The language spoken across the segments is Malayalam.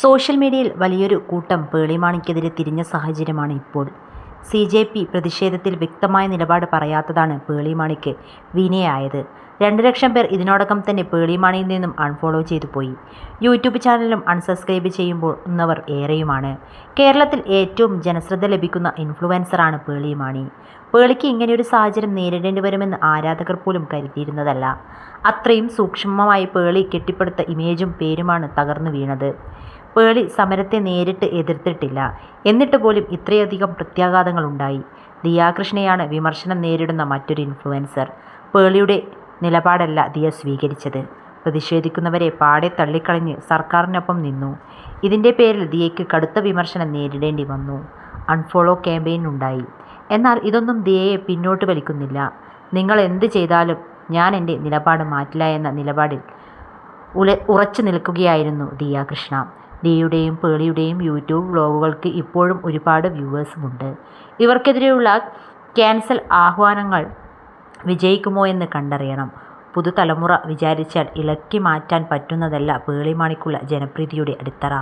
സോഷ്യൽ മീഡിയയിൽ വലിയൊരു കൂട്ടം പേളിമാണിക്കെതിരെ തിരിഞ്ഞ സാഹചര്യമാണ് ഇപ്പോൾ. CJP പ്രതിഷേധത്തിൽ വ്യക്തമായ നിലപാട് പറയാത്തതാണ് പേളിമാണിക്ക് വിനയായത്. 2 ലക്ഷം പേർ ഇതിനോടകം തന്നെ പേളിമാണിയിൽ നിന്നും അൺഫോളോ ചെയ്തു പോയി. യൂട്യൂബ് ചാനലും അൺസബ്സ്ക്രൈബ് ചെയ്യുന്നവർ ഏറെയുമാണ്. കേരളത്തിൽ ഏറ്റവും ജനശ്രദ്ധ ലഭിക്കുന്ന ഇൻഫ്ലുവൻസറാണ് പേളിമാണി. പേളിക്ക് ഇങ്ങനെയൊരു സാഹചര്യം നേരിടേണ്ടി വരുമെന്ന് ആരാധകർ പോലും കരുതിയിരുന്നതല്ല. അത്രയും സൂക്ഷ്മമായി പേളി കെട്ടിപ്പടുത്ത ഇമേജും പേരുമാണ് തകർന്നു വീണത്. പേളി സമരത്തെ നേരിട്ട് എതിർത്തിട്ടില്ല. എന്നിട്ട് പോലും ഇത്രയധികം പ്രത്യാഘാതങ്ങൾ ഉണ്ടായി. ദിയാകൃഷ്ണയാണ് വിമർശനം നേരിടുന്ന മറ്റൊരു ഇൻഫ്ലുവൻസർ. പേളിയുടെ നിലപാടല്ല ദിയ സ്വീകരിച്ചത്. പ്രതിഷേധിക്കുന്നവരെ പാടെ തള്ളിക്കളഞ്ഞ് സർക്കാരിനൊപ്പം നിന്നു. ഇതിൻ്റെ പേരിൽ ദിയയ്ക്ക് കടുത്ത വിമർശനം നേരിടേണ്ടി വന്നു. അൺഫോളോ ക്യാമ്പയിൻ ഉണ്ടായി. എന്നാൽ ഇതൊന്നും ദിയയെ പിന്നോട്ട് വലിക്കുന്നില്ല. നിങ്ങൾ എന്ത് ചെയ്താലും ഞാൻ എൻ്റെ നിലപാട് മാറ്റില്ല എന്ന നിലപാടിൽ ഉറച്ചു നിൽക്കുകയായിരുന്നു ദിയാകൃഷ്ണ. ദിയയുടെയും പേളിയുടെയും യൂട്യൂബ് വ്ലോഗുകൾക്ക് ഇപ്പോഴും ഒരുപാട് വ്യൂവേഴ്സുമുണ്ട്. ഇവർക്കെതിരെയുള്ള ക്യാൻസൽ ആഹ്വാനങ്ങൾ വിജയിക്കുമോ എന്ന് കണ്ടറിയണം. പുതുതലമുറ വിചാരിച്ചാൽ ഇളക്കി മാറ്റാൻ പറ്റുന്നതല്ല പേളിമാണിക്കുള്ള ജനപ്രീതിയുടെ അടിത്തറ.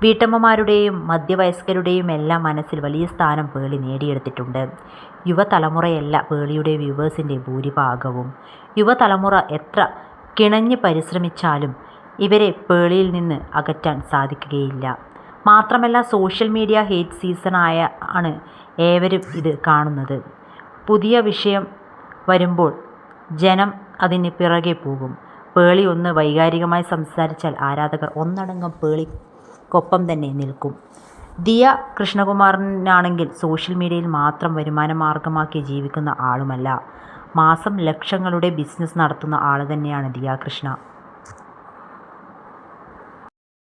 വീട്ടമ്മമാരുടെയും മധ്യവയസ്കരുടെയുമെല്ലാം മനസ്സിൽ വലിയ സ്ഥാനം പേളി നേടിയെടുത്തിട്ടുണ്ട്. യുവതലമുറയല്ല പേളിയുടെ വ്യൂവേഴ്സിൻ്റെ ഭൂരിഭാഗവും. യുവതലമുറ എത്ര കിണഞ്ഞ് പരിശ്രമിച്ചാലും ഇവരെ പേളിയിൽ നിന്ന് അകറ്റാൻ സാധിക്കുകയില്ല. മാത്രമല്ല സോഷ്യൽ മീഡിയ ഹേറ്റ് സീസണായാണ് ഏവരും ഇത് കാണുന്നത്. പുതിയ വിഷയം വരുമ്പോൾ ജനം അതിന് പിറകെ പോകും. പേളി ഒന്ന് വൈകാരികമായി സംസാരിച്ചാൽ ആരാധകർ ഒന്നടങ്കം പേളിക്കൊപ്പം തന്നെ നിൽക്കും. ദിയ കൃഷ്ണകുമാറിനാണെങ്കിൽ സോഷ്യൽ മീഡിയയിൽ മാത്രം വരുമാന മാർഗമാക്കി ജീവിക്കുന്ന ആളുമല്ല. മാസം ലക്ഷങ്ങളുടെ ബിസിനസ് നടത്തുന്ന ആൾ തന്നെയാണ് ദിയാകൃഷ്ണ.